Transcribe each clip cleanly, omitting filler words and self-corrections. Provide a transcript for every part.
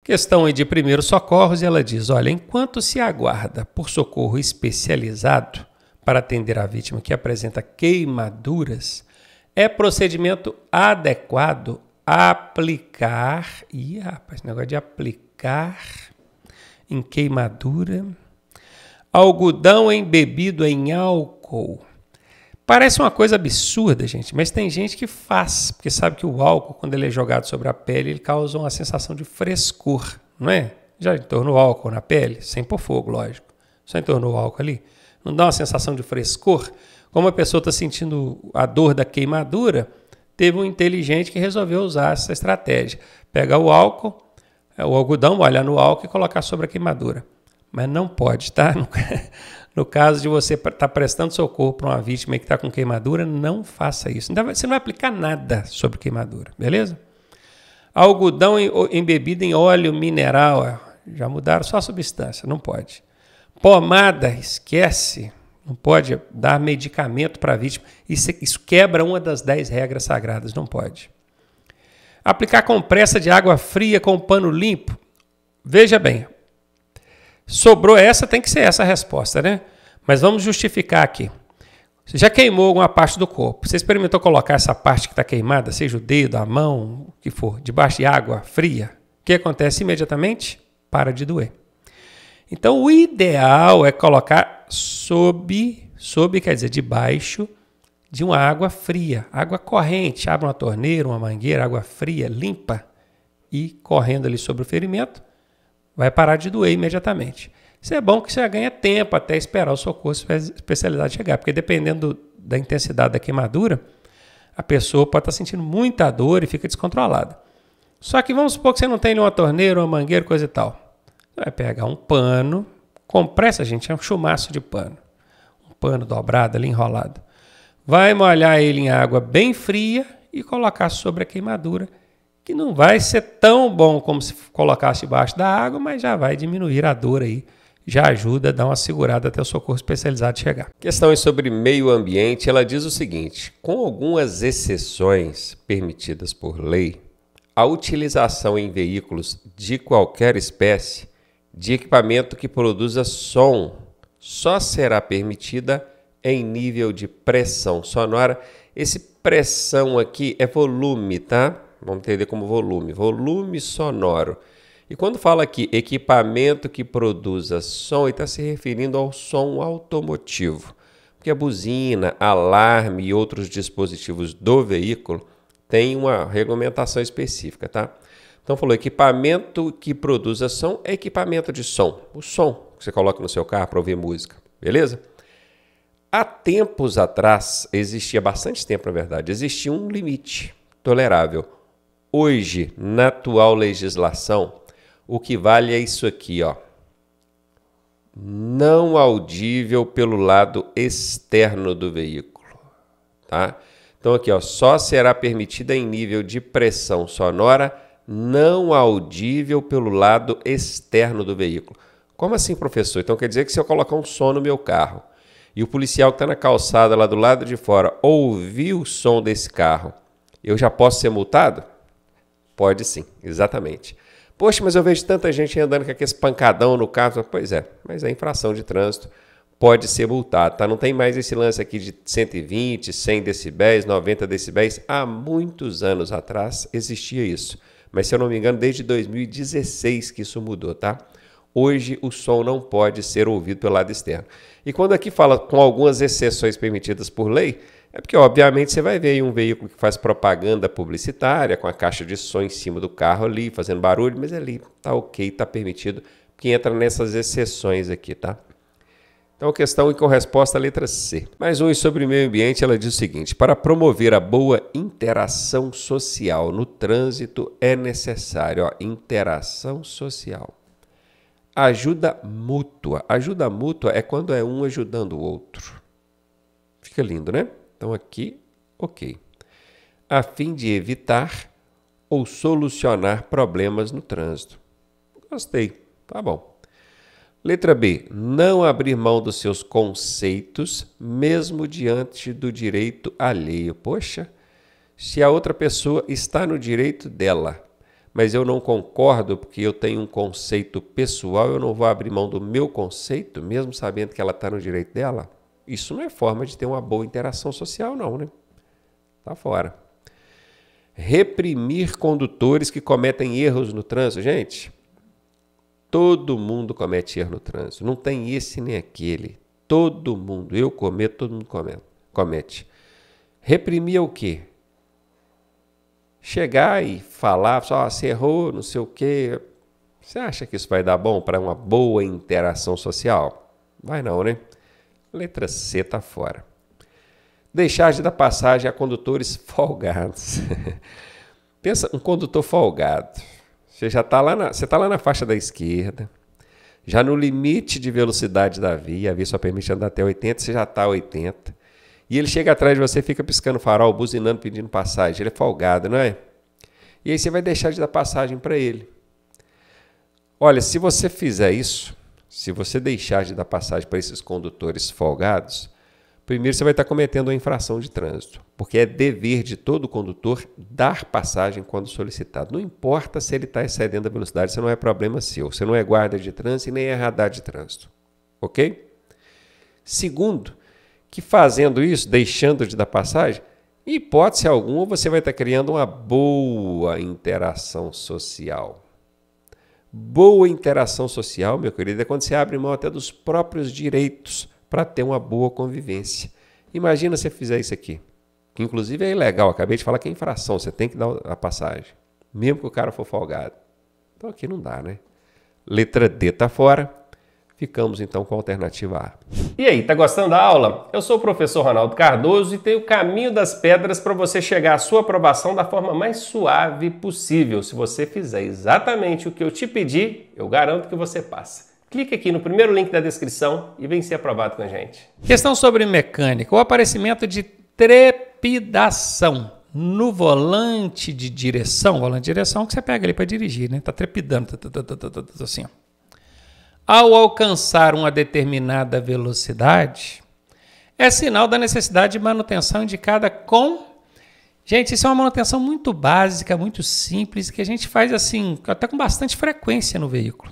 Questão aí de primeiros socorros, ela diz, olha, enquanto se aguarda por socorro especializado para atender a vítima que apresenta queimaduras, é procedimento adequado aplicar, esse negócio de aplicar em queimadura, algodão embebido em álcool. Parece uma coisa absurda, gente, mas tem gente que faz, porque sabe que o álcool, quando ele é jogado sobre a pele, ele causa uma sensação de frescor, não é? Já entornou álcool na pele? Sem pôr fogo, lógico. Só entornou álcool ali. Não dá uma sensação de frescor? Como a pessoa está sentindo a dor da queimadura, teve um inteligente que resolveu usar essa estratégia. Pegar o álcool, o algodão, molhar no álcool e colocar sobre a queimadura. Mas não pode, tá? No caso de você estar prestando socorro para uma vítima que está com queimadura, não faça isso. Você não vai aplicar nada sobre queimadura, beleza? Algodão embebido em óleo mineral, já mudaram só a substância, não pode. Pomada, esquece, não pode dar medicamento para a vítima. Isso quebra uma das 10 regras sagradas, não pode. Aplicar compressa de água fria com pano limpo, veja bem, sobrou essa, tem que ser essa a resposta, né? Mas vamos justificar aqui. Você já queimou alguma parte do corpo. Você experimentou colocar essa parte que está queimada, seja o dedo, a mão, o que for, debaixo de água fria? O que acontece imediatamente? Para de doer. Então, o ideal é colocar sob quer dizer debaixo de uma água fria, água corrente. Abre uma torneira, uma mangueira, água fria, limpa e correndo ali sobre o ferimento, vai parar de doer imediatamente. Isso é bom que você ganha tempo até esperar o socorro especializado chegar, porque dependendo da intensidade da queimadura, a pessoa pode estar sentindo muita dor e fica descontrolada. Só que vamos supor que você não tem nenhuma torneira, uma mangueira, coisa e tal. Você vai pegar um pano, compressa, gente, é um chumaço de pano. Um pano dobrado ali, enrolado. Vai molhar ele em água bem fria e colocar sobre a queimadura, que não vai ser tão bom como se colocasse debaixo da água, mas já vai diminuir a dor aí, já ajuda a dar uma segurada até o socorro especializado chegar. Questões sobre meio ambiente, ela diz o seguinte, com algumas exceções permitidas por lei, a utilização em veículos de qualquer espécie de equipamento que produza som só será permitida em nível de pressão sonora. Esse pressão aqui é volume, tá? Vamos entender como volume sonoro. E quando fala aqui equipamento que produza som, ele está se referindo ao som automotivo. Porque a buzina, alarme e outros dispositivos do veículo têm uma regulamentação específica, tá? Então falou equipamento que produza som é equipamento de som. O som que você coloca no seu carro para ouvir música, beleza? Há tempos atrás, existia bastante tempo na verdade, existia um limite tolerável. Hoje, na atual legislação, o que vale é isso aqui, ó. Não audível pelo lado externo do veículo, tá? Então aqui, ó, só será permitida em nível de pressão sonora não audível pelo lado externo do veículo. Como assim, professor? Então quer dizer que se eu colocar um som no meu carro e o policial que está na calçada lá do lado de fora ouvir o som desse carro, eu já posso ser multado? Pode sim, exatamente. Poxa, mas eu vejo tanta gente andando com aquele pancadão no carro. Pois é, mas é infração de trânsito, pode ser multado, tá? Não tem mais esse lance aqui de 120, 100 decibéis, 90 decibéis. Há muitos anos atrás existia isso. Mas se eu não me engano, desde 2016 que isso mudou, tá? Hoje o som não pode ser ouvido pelo lado externo. E quando aqui fala com algumas exceções permitidas por lei, é porque, obviamente, você vai ver aí um veículo que faz propaganda publicitária com a caixa de som em cima do carro ali, fazendo barulho, mas ali tá ok, tá permitido, que entra nessas exceções aqui, tá? Então, questão e com resposta a letra C. Mais um sobre o meio ambiente, ela diz o seguinte, para promover a boa interação social no trânsito é necessário, ó, interação social. Ajuda mútua. Ajuda mútua é quando é um ajudando o outro. Fica lindo, né? Então aqui, ok. A fim de evitar ou solucionar problemas no trânsito. Gostei, tá bom. Letra B. Não abrir mão dos seus conceitos, mesmo diante do direito alheio. Poxa, se a outra pessoa está no direito dela, mas eu não concordo porque eu tenho um conceito pessoal, eu não vou abrir mão do meu conceito, mesmo sabendo que ela está no direito dela. Isso não é forma de ter uma boa interação social, não, né? Tá fora. Reprimir condutores que cometem erros no trânsito. Gente, todo mundo comete erro no trânsito. Não tem esse nem aquele. Todo mundo. Eu cometo, todo mundo comete. Reprimir é o quê? Chegar e falar, só você errou, não sei o quê. Você acha que isso vai dar bom para uma boa interação social? Vai não, né? Letra C está fora. Deixar de dar passagem a condutores folgados. Pensa, um condutor folgado. Você já está lá na faixa da esquerda, já no limite de velocidade da via, a via só permite andar até 80, você já está a 80. E ele chega atrás de você, fica piscando farol, buzinando, pedindo passagem. Ele é folgado, não é? E aí você vai deixar de dar passagem para ele. Olha, se você fizer isso, se você deixar de dar passagem para esses condutores folgados, primeiro você vai estar cometendo uma infração de trânsito, porque é dever de todo condutor dar passagem quando solicitado. Não importa se ele está excedendo a velocidade, isso não é problema seu. Você não é guarda de trânsito e nem é radar de trânsito. Ok? Segundo, que fazendo isso, deixando de dar passagem, em hipótese alguma você vai estar criando uma boa interação social. Boa interação social, meu querido, é quando você abre mão até dos próprios direitos para ter uma boa convivência. Imagina se você fizer isso aqui, que inclusive é ilegal, acabei de falar que é infração, você tem que dar a passagem, mesmo que o cara for folgado. Então aqui não dá, né? Letra D está fora, ficamos então com a alternativa A. E aí, tá gostando da aula? Eu sou o professor Ronaldo Cardoso e tenho o caminho das pedras para você chegar à sua aprovação da forma mais suave possível. Se você fizer exatamente o que eu te pedi, eu garanto que você passa. Clique aqui no primeiro link da descrição e vem ser aprovado com a gente. Questão sobre mecânica. O aparecimento de trepidação no volante de direção. Volante de direção que você pega ali para dirigir, né? Tá trepidando, assim, ó. Ao alcançar uma determinada velocidade, é sinal da necessidade de manutenção indicada com... Gente, isso é uma manutenção muito básica, muito simples, que a gente faz assim, até com bastante frequência no veículo.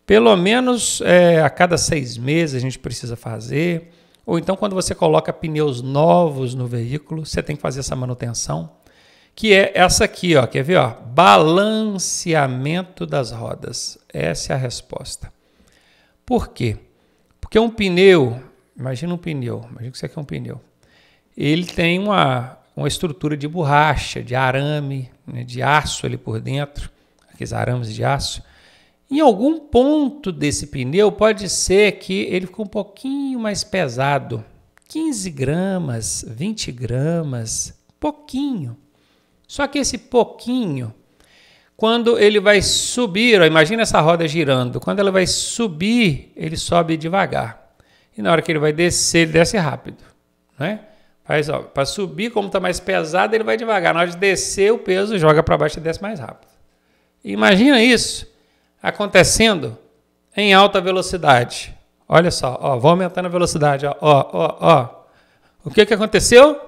Pelo menos a cada 6 meses a gente precisa fazer, ou então quando você coloca pneus novos no veículo, você tem que fazer essa manutenção, que é essa aqui, ó, quer ver? Ó, balanceamento das rodas. Essa é a resposta. Por quê? Porque um pneu, imagina que isso aqui é um pneu, ele tem uma estrutura de borracha, de arame, né, de aço ali por dentro, aqueles arames de aço. Em algum ponto desse pneu pode ser que ele ficou um pouquinho mais pesado, 15 gramas, 20 gramas, pouquinho. Só que esse pouquinho, quando ele vai subir, ó, imagina essa roda girando, quando ela vai subir, ele sobe devagar. E na hora que ele vai descer, ele desce rápido, né? Para subir, como está mais pesado, ele vai devagar. Na hora de descer, o peso joga para baixo e desce mais rápido. Imagina isso acontecendo em alta velocidade. Olha só, ó, vou aumentando a velocidade. Ó. O que aconteceu?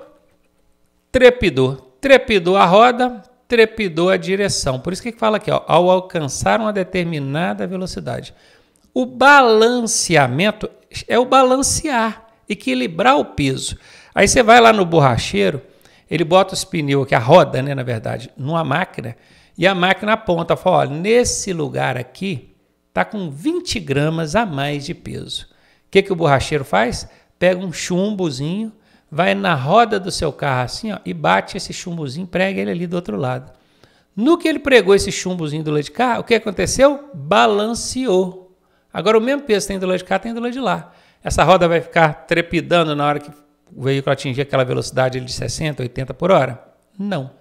Trepidou a roda, trepidou a direção. Por isso que fala aqui, ó, ao alcançar uma determinada velocidade. O balanceamento é o balancear, equilibrar o peso. Aí você vai lá no borracheiro, ele bota os pneus aqui, a roda, né, na verdade, numa máquina, e a máquina aponta, fala, olha, nesse lugar aqui está com 20 gramas a mais de peso. O que o borracheiro faz? Pega um chumbozinho, vai na roda do seu carro assim, ó, e bate esse chumbozinho, prega ele ali do outro lado. No que ele pregou esse chumbozinho do lado de cá, o que aconteceu? Balanceou. Agora o mesmo peso tem do lado de cá, tem do lado de lá. Essa roda vai ficar trepidando na hora que o veículo atingir aquela velocidade de 60, 80 por hora? Não.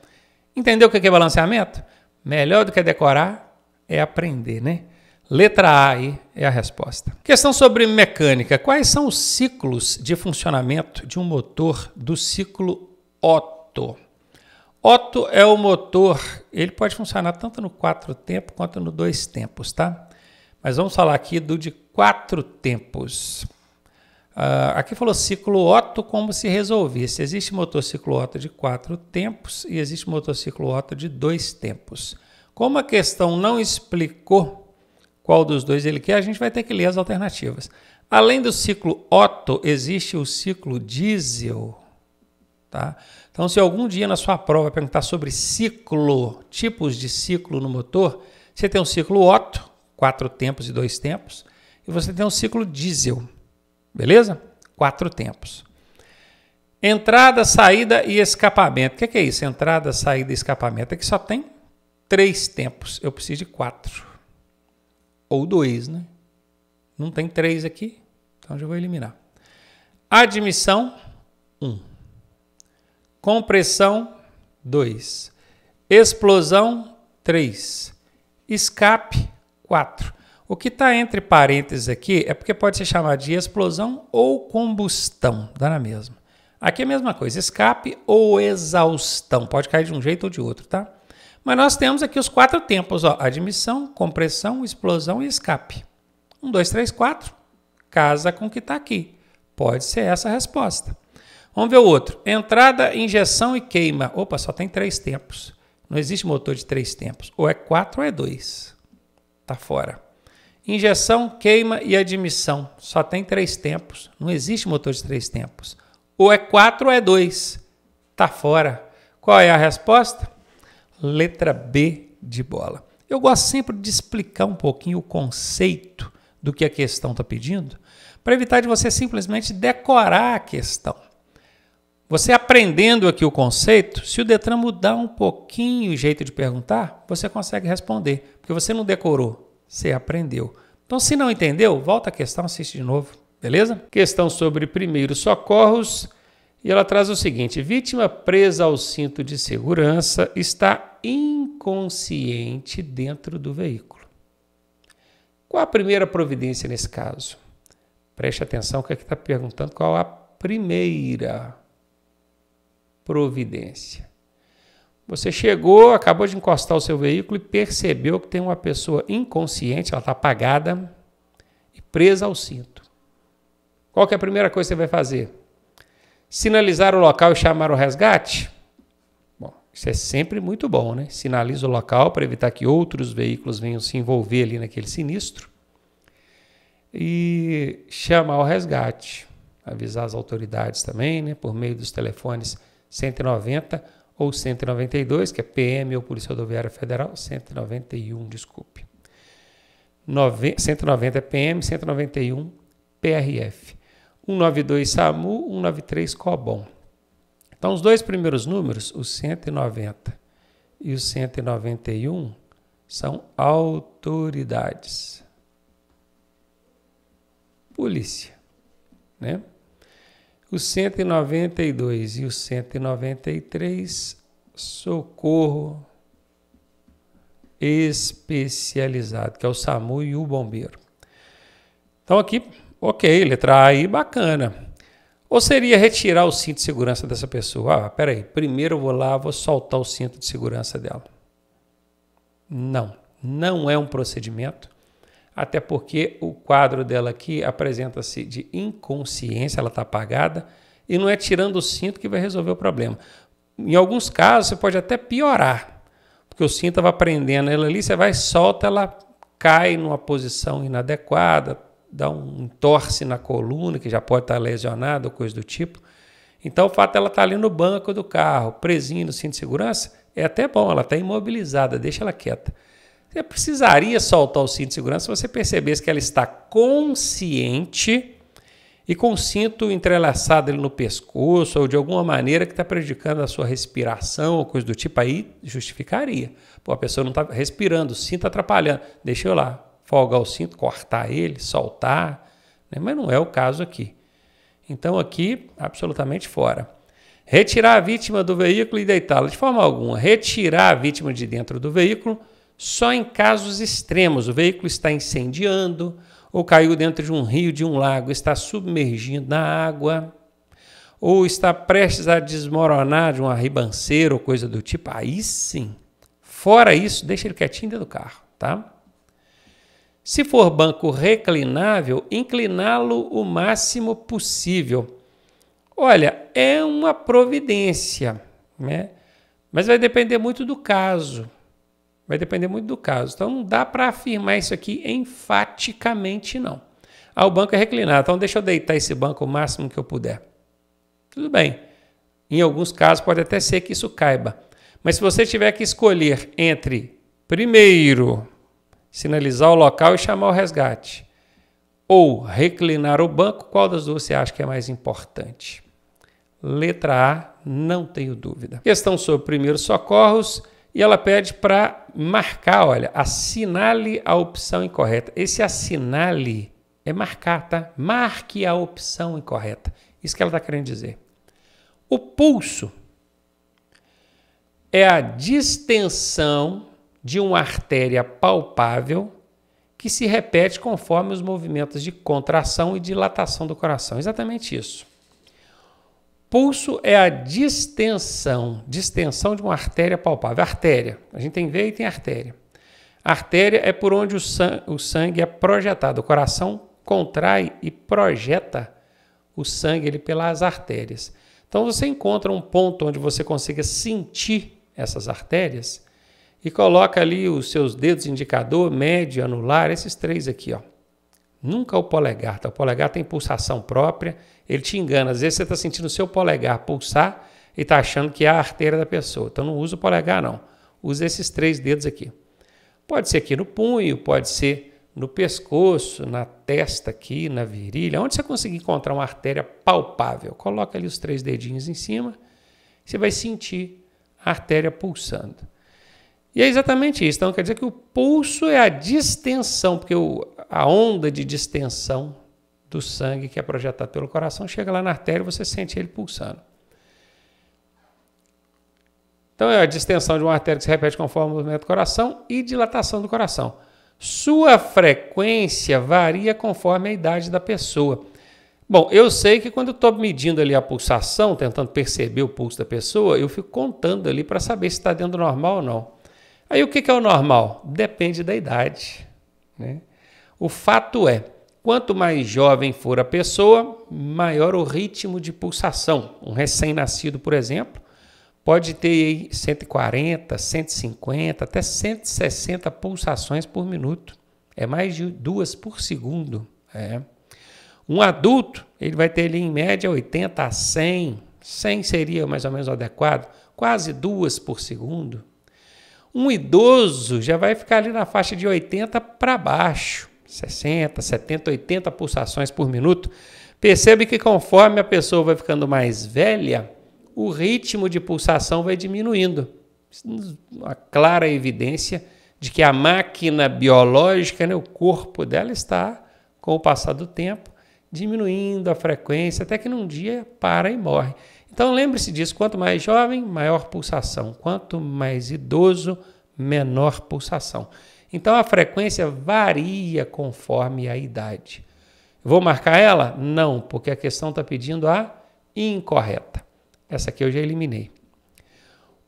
Entendeu o que é balanceamento? Melhor do que decorar é aprender, né? Letra A aí é a resposta. Questão sobre mecânica. Quais são os ciclos de funcionamento de um motor do ciclo Otto? Otto é o motor, ele pode funcionar tanto no 4 tempos quanto no 2 tempos, tá? Mas vamos falar aqui do de 4 tempos. Aqui falou ciclo Otto, como se resolvesse. Existe motor ciclo Otto de 4 tempos e existe motor ciclo Otto de 2 tempos. Como a questão não explicou qual dos dois ele quer, a gente vai ter que ler as alternativas. Além do ciclo Otto, existe o ciclo diesel. Tá? Então, se algum dia na sua prova perguntar sobre ciclo, tipos de ciclo no motor, você tem um ciclo Otto, 4 tempos e 2 tempos, e você tem um ciclo diesel, beleza? 4 tempos. Entrada, saída e escapamento. O que é isso? Entrada, saída e escapamento. Aqui só tem 3 tempos. Eu preciso de 4. Ou 2, né? Não tem 3 aqui, então já vou eliminar. Admissão, 1. Compressão, 2. Explosão, 3. Escape, 4. O que está entre parênteses aqui é porque pode ser chamado de explosão ou combustão, dá na mesma. Aqui é a mesma coisa, escape ou exaustão, pode cair de um jeito ou de outro, tá? Mas nós temos aqui os 4 tempos, ó, admissão, compressão, explosão e escape. 1, 2, 3, 4, casa com o que está aqui. Pode ser essa a resposta. Vamos ver o outro. Entrada, injeção e queima. Opa, só tem 3 tempos. Não existe motor de 3 tempos. Ou é 4 ou é 2. Está fora. Injeção, queima e admissão. Só tem 3 tempos. Não existe motor de 3 tempos. Ou é 4 ou é 2. Está fora. Qual é a resposta? Letra B de bola. Eu gosto sempre de explicar um pouquinho o conceito do que a questão está pedindo, para evitar de você simplesmente decorar a questão. Você aprendendo aqui o conceito, se o Detran mudar um pouquinho o jeito de perguntar, você consegue responder, porque você não decorou, você aprendeu. Então, se não entendeu, volta a questão, assiste de novo, beleza? Questão sobre primeiros socorros, e ela traz o seguinte: vítima presa ao cinto de segurança está inconsciente dentro do veículo. Qual a primeira providência nesse caso? Preste atenção que aqui está perguntando qual a primeira providência. Você chegou, acabou de encostar o seu veículo e percebeu que tem uma pessoa inconsciente, ela está apagada e presa ao cinto. Qual que é a primeira coisa que você vai fazer? Sinalizar o local e chamar o resgate? Bom, isso é sempre muito bom, né? Sinaliza o local para evitar que outros veículos venham se envolver ali naquele sinistro. E chamar o resgate. Avisar as autoridades também, né? Por meio dos telefones 190 ou 192, que é PM ou Polícia Rodoviária Federal, 191, desculpe. 190 é PM, 191 PRF. 192 SAMU, 193 COBOM. Então, os dois primeiros números, o 190 e o 191, são autoridades. Polícia, né? O 192 e o 193, socorro especializado, que é o SAMU e o bombeiro. Então, aqui, ok, letra A aí, bacana. Ou seria retirar o cinto de segurança dessa pessoa? Ah, peraí, primeiro eu vou lá, vou soltar o cinto de segurança dela. Não, não é um procedimento, até porque o quadro dela aqui apresenta-se de inconsciência, ela está apagada, e não é tirando o cinto que vai resolver o problema. Em alguns casos, você pode até piorar, porque o cinto vai prendendo ela ali, você vai, solta, ela cai numa posição inadequada, dá um entorce na coluna, que já pode estar lesionada ou coisa do tipo. Então, o fato dela estar ali no banco do carro, presinha no cinto de segurança, é até bom, ela está imobilizada, deixa ela quieta. Você precisaria soltar o cinto de segurança se você percebesse que ela está consciente e com o cinto entrelaçado ali no pescoço ou de alguma maneira que está prejudicando a sua respiração ou coisa do tipo, aí justificaria. Pô, a pessoa não está respirando, o cinto está atrapalhando, deixa eu lá folgar o cinto, cortar ele, soltar, né? Mas não é o caso aqui. Então aqui, absolutamente fora. Retirar a vítima do veículo e deitá-la. De forma alguma, retirar a vítima de dentro do veículo só em casos extremos. O veículo está incendiando ou caiu dentro de um rio, de um lago, está submergindo na água ou está prestes a desmoronar de uma ribanceira ou coisa do tipo. Aí sim. Fora isso, deixa ele quietinho dentro do carro, tá? Se for banco reclinável, incliná-lo o máximo possível. Olha, é uma providência, né? Mas vai depender muito do caso. Vai depender muito do caso. Então, não dá para afirmar isso aqui enfaticamente, não. O banco é reclinado, então deixa eu deitar esse banco o máximo que eu puder. Tudo bem. Em alguns casos, pode até ser que isso caiba. Mas se você tiver que escolher entre, primeiro, sinalizar o local e chamar o resgate, ou reclinar o banco, qual das duas você acha que é mais importante? Letra A, não tenho dúvida. Questão sobre primeiros socorros, e ela pede para marcar, olha, assinale a opção incorreta. Esse assinale é marcar, tá? Marque a opção incorreta. Isso que ela está querendo dizer. O pulso é a distensão de uma artéria palpável que se repete conforme os movimentos de contração e dilatação do coração. Exatamente isso. Pulso é a distensão de uma artéria palpável. Artéria, a gente tem veia e tem artéria. A artéria é por onde o sangue é projetado. O coração contrai e projeta o sangue ali pelas artérias. Então você encontra um ponto onde você consiga sentir essas artérias e coloca ali os seus dedos indicador, médio, anular, esses três aqui, ó. Nunca o polegar, tá? O polegar tem pulsação própria, ele te engana. Às vezes você está sentindo o seu polegar pulsar e está achando que é a artéria da pessoa. Então não usa o polegar, não. Usa esses três dedos aqui. Pode ser aqui no punho, pode ser no pescoço, na testa aqui, na virilha. Onde você conseguir encontrar uma artéria palpável, coloca ali os três dedinhos em cima, você vai sentir a artéria pulsando. E é exatamente isso. Então quer dizer que o pulso é a distensão, porque a onda de distensão do sangue que é projetado pelo coração chega lá na artéria e você sente ele pulsando. Então é a distensão de uma artéria que se repete conforme o movimento do coração e dilatação do coração. Sua frequência varia conforme a idade da pessoa. Bom, eu sei que quando eu estou medindo ali a pulsação, tentando perceber o pulso da pessoa, eu fico contando ali para saber se está dentro do normal ou não. Aí o que é o normal? Depende da idade, né? O fato é, quanto mais jovem for a pessoa, maior o ritmo de pulsação. Um recém-nascido, por exemplo, pode ter aí 140, 150, até 160 pulsações por minuto. É mais de 2 por segundo. Um adulto, ele vai ter ali em média 80 a 100. 100 seria mais ou menos adequado. Quase 2 por segundo. Um idoso já vai ficar ali na faixa de 80 para baixo. 60, 70, 80 pulsações por minuto. Percebe que conforme a pessoa vai ficando mais velha, o ritmo de pulsação vai diminuindo. Uma clara evidência de que a máquina biológica, né, o corpo dela está, com o passar do tempo, diminuindo a frequência, até que num dia para e morre. Então lembre-se disso, quanto mais jovem, maior pulsação. Quanto mais idoso, menor pulsação. Então a frequência varia conforme a idade. Vou marcar ela? Não, porque a questão está pedindo a incorreta. Essa aqui eu já eliminei.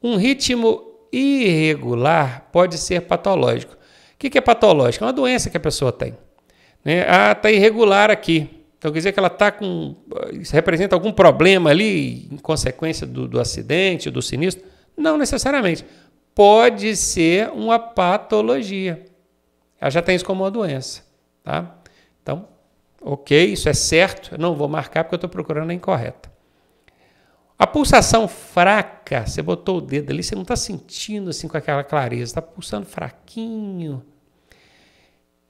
Um ritmo irregular pode ser patológico. O que é patológico? É uma doença que a pessoa tem. Está irregular aqui. Então quer dizer que ela está com... Isso representa algum problema ali em consequência do acidente, do sinistro? Não necessariamente. Pode ser uma patologia. Ela já tem isso como uma doença. Tá? Então, ok, isso é certo. Eu não vou marcar porque eu estou procurando a incorreta. A pulsação fraca, você botou o dedo ali, você não está sentindo assim com aquela clareza, está pulsando fraquinho.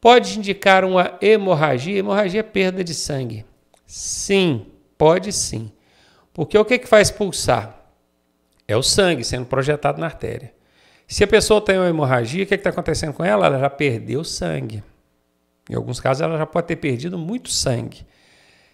Pode indicar uma hemorragia? Hemorragia é perda de sangue. Sim, pode sim. Porque o que faz pulsar? É o sangue sendo projetado na artéria. Se a pessoa tem uma hemorragia, o que está acontecendo com ela? Ela já perdeu sangue. Em alguns casos, ela já pode ter perdido muito sangue.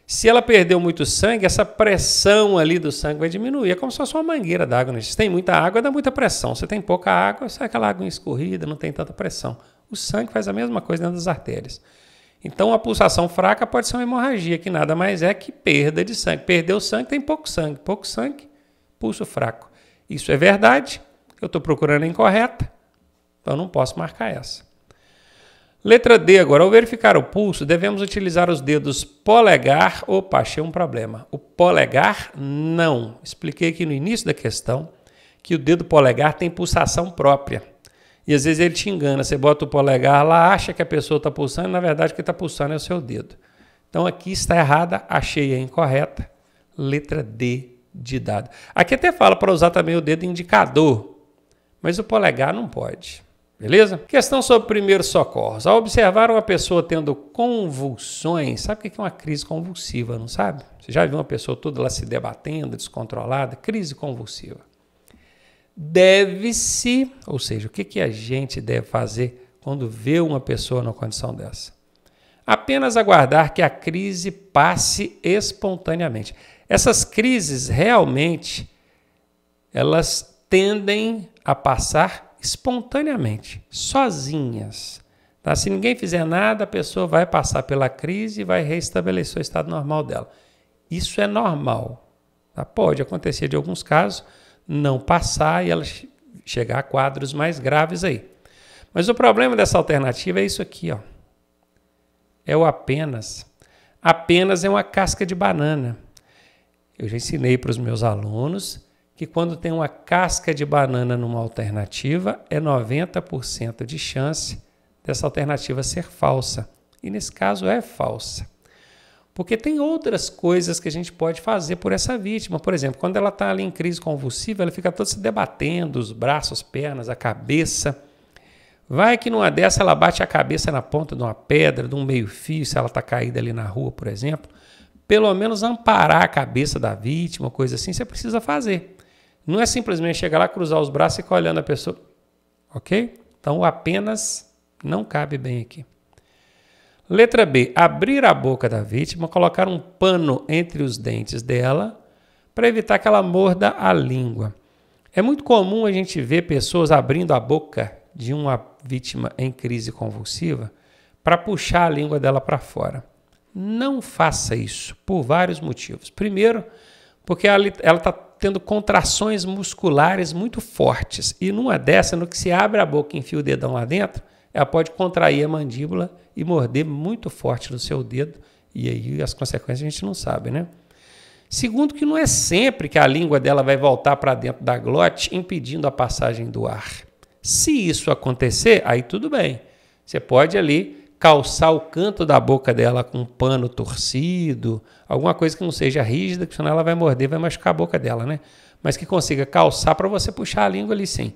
Se ela perdeu muito sangue, essa pressão ali do sangue vai diminuir. É como se fosse uma mangueira d'água. Se tem muita água, dá muita pressão. Se tem pouca água, sai aquela água escorrida, não tem tanta pressão. O sangue faz a mesma coisa dentro das artérias. Então, a pulsação fraca pode ser uma hemorragia, que nada mais é que perda de sangue. Perdeu sangue, tem pouco sangue. Pouco sangue, pulso fraco. Isso é verdade. Eu estou procurando a incorreta, então não posso marcar essa. Letra D agora. Ao verificar o pulso, devemos utilizar os dedos polegar. Opa, achei um problema. O polegar, não. Expliquei aqui no início da questão que o dedo polegar tem pulsação própria. E às vezes ele te engana, você bota o polegar lá, acha que a pessoa está pulsando, na verdade o que está pulsando é o seu dedo. Então aqui está errada, achei a incorreta, letra D de dado. Aqui até fala para usar também o dedo indicador, mas o polegar não pode. Beleza? Questão sobre primeiros socorros. Ao observar uma pessoa tendo convulsões, sabe o que é uma crise convulsiva, não sabe? Você já viu uma pessoa toda lá se debatendo, descontrolada? Crise convulsiva. Deve-se, ou seja, o que a gente deve fazer quando vê uma pessoa numa condição dessa? Apenas aguardar que a crise passe espontaneamente. Essas crises realmente, elas tendem a passar espontaneamente, sozinhas. Tá? Se ninguém fizer nada, a pessoa vai passar pela crise e vai restabelecer o estado normal dela. Isso é normal. Tá? Pode acontecer de alguns casos não passar e ela chegar a quadros mais graves aí. Mas o problema dessa alternativa é isso aqui, ó. É o apenas. Apenas é uma casca de banana. Eu já ensinei para os meus alunos que quando tem uma casca de banana numa alternativa, é 90% de chance dessa alternativa ser falsa. E nesse caso é falsa. Porque tem outras coisas que a gente pode fazer por essa vítima. Por exemplo, quando ela está ali em crise convulsiva, ela fica toda se debatendo, os braços, as pernas, a cabeça. Vai que numa dessa ela bate a cabeça na ponta de uma pedra, de um meio-fio, se ela está caída ali na rua, por exemplo. Pelo menos amparar a cabeça da vítima, coisa assim, você precisa fazer. Não é simplesmente chegar lá, cruzar os braços e ficar olhando a pessoa. Ok? Então, apenas não cabe bem aqui. Letra B. Abrir a boca da vítima, colocar um pano entre os dentes dela para evitar que ela morda a língua. É muito comum a gente ver pessoas abrindo a boca de uma vítima em crise convulsiva para puxar a língua dela para fora. Não faça isso por vários motivos. Primeiro, porque ela está tendo contrações musculares muito fortes e numa dessa, no que se abre a boca e enfia o dedão lá dentro, ela pode contrair a mandíbula e morder muito forte no seu dedo, e aí as consequências a gente não sabe, né? Segundo, que não é sempre que a língua dela vai voltar para dentro da glote, impedindo a passagem do ar. Se isso acontecer, aí tudo bem. Você pode ali calçar o canto da boca dela com um pano torcido, alguma coisa que não seja rígida, que senão ela vai morder, vai machucar a boca dela, né? Mas que consiga calçar para você puxar a língua ali sim.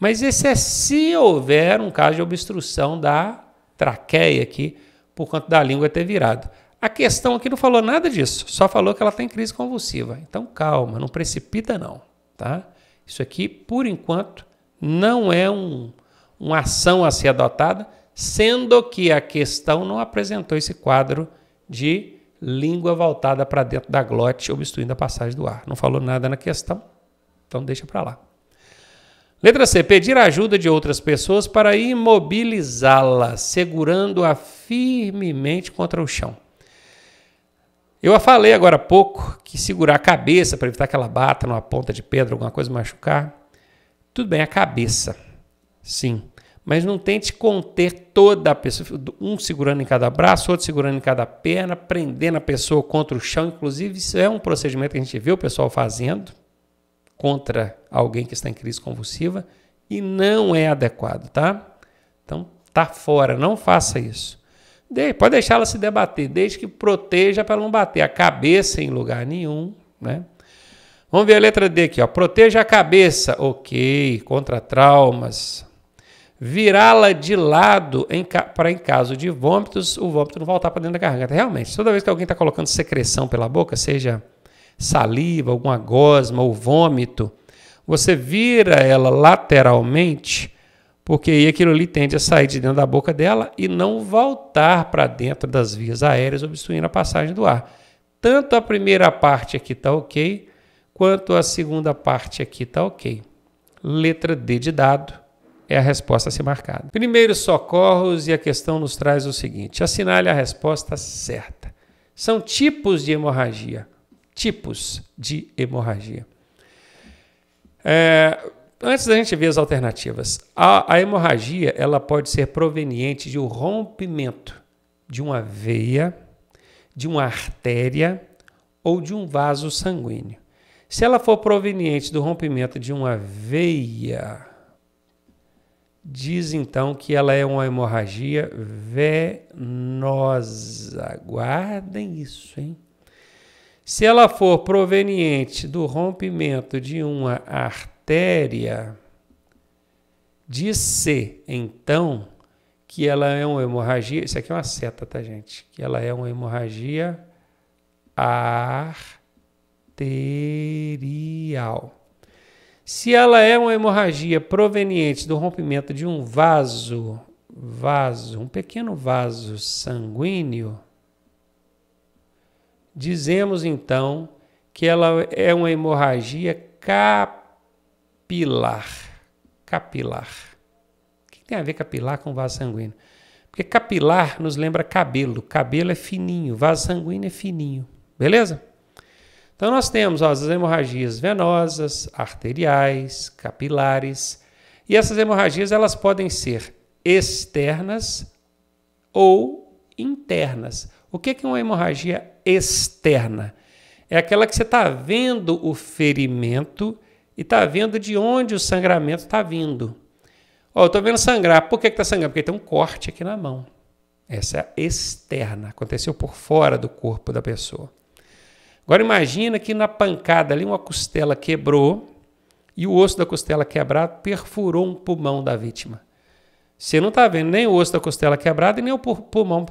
Mas esse é se houver um caso de obstrução da traqueia aqui, por conta da língua ter virado. A questão aqui não falou nada disso, só falou que ela está em crise convulsiva. Então calma, não precipita não, tá? Isso aqui, por enquanto, não é uma ação a ser adotada, sendo que a questão não apresentou esse quadro de língua voltada para dentro da glote, obstruindo a passagem do ar. Não falou nada na questão, então deixa para lá. Letra C. Pedir ajuda de outras pessoas para imobilizá-la, segurando-a firmemente contra o chão. Eu falei agora há pouco que segurar a cabeça para evitar que ela bata numa ponta de pedra, alguma coisa machucar. Tudo bem, a cabeça, sim. Mas não tente conter toda a pessoa, um segurando em cada braço, outro segurando em cada perna, prendendo a pessoa contra o chão. Inclusive, isso é um procedimento que a gente vê o pessoal fazendo contra alguém que está em crise convulsiva e não é adequado, tá? Então, tá fora, não faça isso. Pode deixar ela se debater, desde que proteja para não bater a cabeça em lugar nenhum, né? Vamos ver a letra D aqui, ó. Proteja a cabeça, ok, contra traumas. Virá-la de lado para em caso de vômitos, o vômito não voltar para dentro da garganta. Realmente, toda vez que alguém está colocando secreção pela boca, seja saliva, alguma gosma ou vômito, você vira ela lateralmente, porque aí aquilo ali tende a sair de dentro da boca dela e não voltar para dentro das vias aéreas, obstruindo a passagem do ar. Tanto a primeira parte aqui está ok, quanto a segunda parte aqui está ok. Letra D de dado é a resposta a ser marcada. Primeiros socorros, e a questão nos traz o seguinte: assinale a resposta certa. São tipos de hemorragia. Tipos de hemorragia. Antes da gente ver as alternativas, a hemorragia ela pode ser proveniente de um rompimento de uma veia, de uma artéria ou de um vaso sanguíneo. Se ela for proveniente do rompimento de uma veia, diz então que ela é uma hemorragia venosa. Guardem isso, hein? Se ela for proveniente do rompimento de uma artéria, diz-se então que ela é uma hemorragia, isso aqui é uma seta, tá, gente? Que ela é uma hemorragia arterial. Se ela é uma hemorragia proveniente do rompimento de um vaso, um pequeno vaso sanguíneo, dizemos então que ela é uma hemorragia capilar. Capilar. O que tem a ver capilar com vaso sanguíneo? Porque capilar nos lembra cabelo. Cabelo é fininho, vaso sanguíneo é fininho. Beleza? Então nós temos as hemorragias venosas, arteriais, capilares. E essas hemorragias elas podem ser externas ou internas. O que é uma hemorragia externa? É aquela que você está vendo o ferimento e está vendo de onde o sangramento está vindo. Eu estou vendo sangrar. Por que está sangrando? Porque tem um corte aqui na mão. Essa é a externa. Aconteceu por fora do corpo da pessoa. Agora imagina que na pancada ali uma costela quebrou e o osso da costela quebrado perfurou um pulmão da vítima. Você não está vendo nem o osso da costela quebrado e nem o pulmão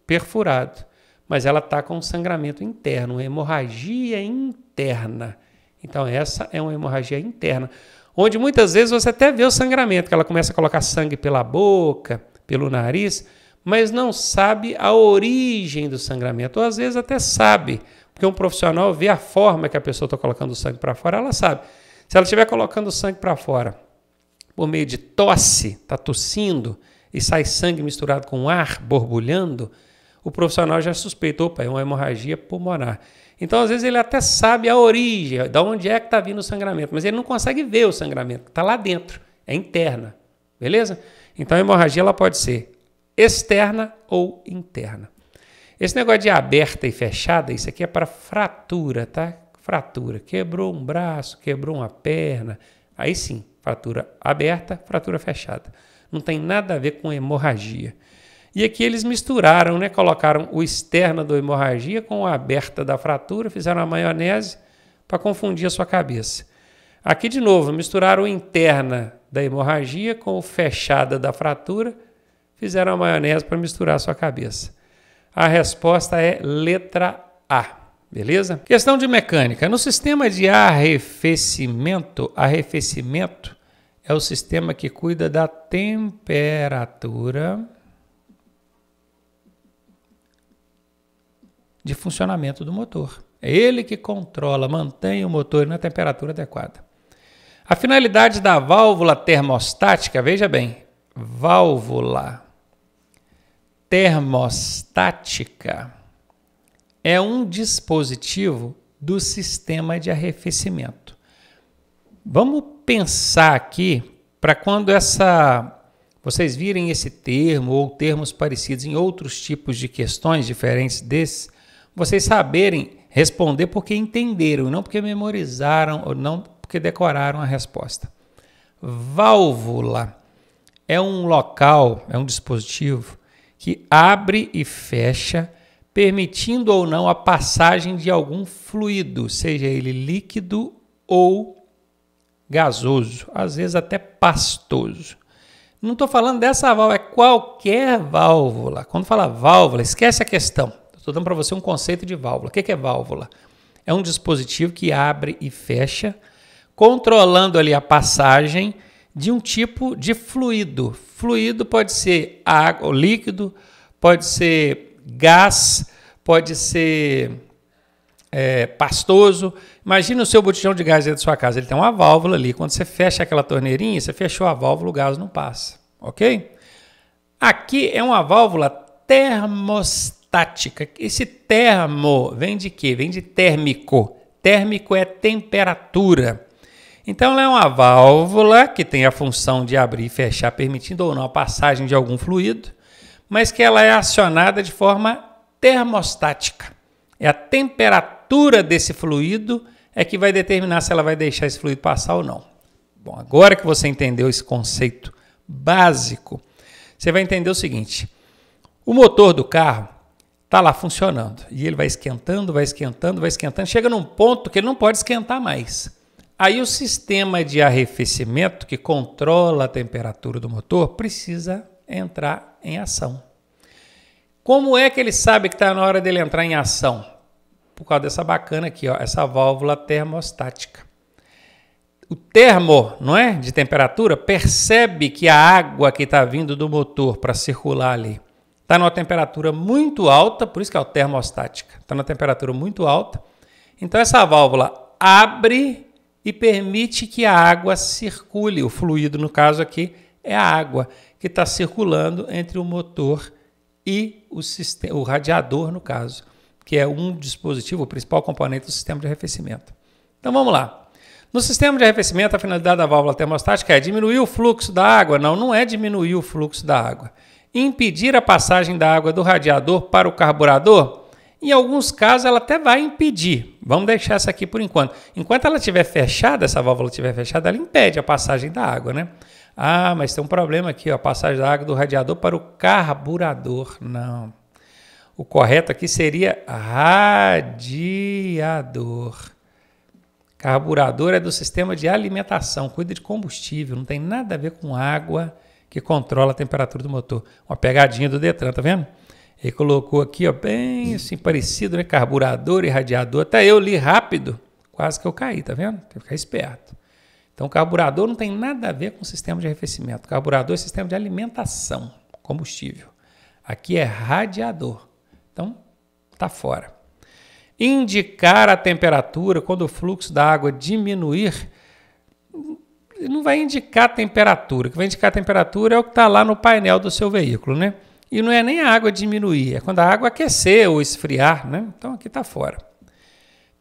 perfurado. Mas ela está com um sangramento interno, uma hemorragia interna. Então essa é uma hemorragia interna, onde muitas vezes você até vê o sangramento, que ela começa a colocar sangue pela boca, pelo nariz, mas não sabe a origem do sangramento. Ou às vezes até sabe, porque um profissional vê a forma que a pessoa está colocando o sangue para fora, ela sabe. Se ela estiver colocando o sangue para fora por meio de tosse, está tossindo e sai sangue misturado com ar, borbulhando, o profissional já suspeitou, opa, é uma hemorragia pulmonar. Então, às vezes, ele até sabe a origem, de onde é que está vindo o sangramento, mas ele não consegue ver o sangramento, está lá dentro, é interna, beleza? Então, a hemorragia ela pode ser externa ou interna. Esse negócio de aberta e fechada, isso aqui é para fratura, tá? Fratura, quebrou um braço, quebrou uma perna, aí sim, fratura aberta, fratura fechada. Não tem nada a ver com hemorragia. E aqui eles misturaram, né? Colocaram o externo da hemorragia com a aberta da fratura, fizeram a maionese para confundir a sua cabeça. Aqui de novo, misturaram o interna da hemorragia com o fechada da fratura, fizeram a maionese para misturar a sua cabeça. A resposta é letra A, beleza? Questão de mecânica. No sistema de arrefecimento é o sistema que cuida da temperatura de funcionamento do motor. É ele que controla, mantém o motor na temperatura adequada. A finalidade da válvula termostática, veja bem, válvula termostática é um dispositivo do sistema de arrefecimento. Vamos pensar aqui para quando vocês virem esse termo ou termos parecidos em outros tipos de questões diferentes desses, vocês saberem responder porque entenderam, não porque memorizaram ou não porque decoraram a resposta. Válvula é um local, é um dispositivo que abre e fecha, permitindo ou não a passagem de algum fluido, seja ele líquido ou gasoso, às vezes até pastoso. Não estou falando dessa válvula, é qualquer válvula. Quando fala válvula, esquece a questão. Estou dando para você um conceito de válvula. O que é válvula? É um dispositivo que abre e fecha, controlando ali a passagem de um tipo de fluido. Fluido pode ser água, ou líquido, pode ser gás, pode ser pastoso. Imagina o seu botijão de gás dentro da sua casa. Ele tem uma válvula ali. Quando você fecha aquela torneirinha, você fechou a válvula, o gás não passa. Ok? Aqui é uma válvula termostática. Esse termo vem de quê? Vem de térmico. Térmico é temperatura. Então, ela é uma válvula que tem a função de abrir e fechar, permitindo ou não a passagem de algum fluido, mas que ela é acionada de forma termostática. É a temperatura desse fluido é que vai determinar se ela vai deixar esse fluido passar ou não. Bom, agora que você entendeu esse conceito básico. Você vai entender o seguinte, o motor do carro está lá funcionando e ele vai esquentando, chega num ponto que ele não pode esquentar mais. Aí o sistema de arrefecimento que controla a temperatura do motor precisa entrar em ação. Como é que ele sabe que está na hora dele entrar em ação? Por causa dessa bacana aqui, ó, essa válvula termostática. O termo, não é, de temperatura, percebe que a água que está vindo do motor para circular ali está numa temperatura muito alta, por isso que é o termostática. Está numa temperatura muito alta. Então essa válvula abre e permite que a água circule. O fluido, no caso aqui, é a água que está circulando entre o motor e o radiador, no caso, que é um dispositivo, o principal componente do sistema de arrefecimento. Então vamos lá. No sistema de arrefecimento, a finalidade da válvula termostática é diminuir o fluxo da água. Não é diminuir o fluxo da água. Impedir a passagem da água do radiador para o carburador. Em alguns casos, ela até vai impedir. Vamos deixar essa aqui por enquanto. Enquanto ela estiver fechada, essa válvula estiver fechada, ela impede a passagem da água, né? Ah, mas tem um problema aqui, ó, a passagem da água do radiador para o carburador. Não. O correto aqui seria radiador. Carburador é do sistema de alimentação, cuida de combustível, não tem nada a ver com água que controla a temperatura do motor. Uma pegadinha do Detran, tá vendo? Ele colocou aqui, ó, bem assim, parecido, né? Carburador e radiador. Até eu li rápido, quase que eu caí, tá vendo? Tem que ficar esperto. Então, carburador não tem nada a ver com o sistema de arrefecimento. Carburador é sistema de alimentação, combustível. Aqui é radiador. Então, tá fora. Indicar a temperatura quando o fluxo da água diminuir. Não vai indicar a temperatura. O que vai indicar a temperatura é o que está lá no painel do seu veículo, né? E não é nem a água diminuir, é quando a água aquecer ou esfriar, né? Então, aqui está fora.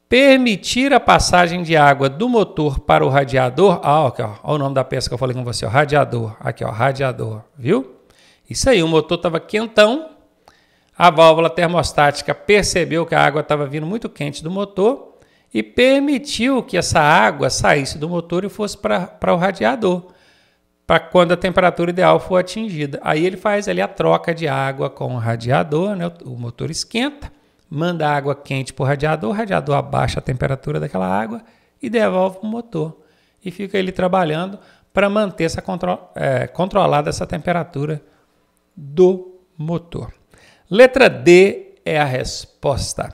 Permitir a passagem de água do motor para o radiador. Ah, aqui, ó, olha o nome da peça que eu falei com você, ó, radiador. Aqui, ó, radiador, viu? Isso aí, o motor estava quentão, a válvula termostática percebeu que a água estava vindo muito quente do motor e permitiu que essa água saísse do motor e fosse para o radiador, para quando a temperatura ideal for atingida. Aí ele faz ali a troca de água com o radiador, né? O motor esquenta, manda água quente para o radiador abaixa a temperatura daquela água e devolve para o motor. E fica ele trabalhando para manter controlada essa temperatura do motor. Letra D é a resposta.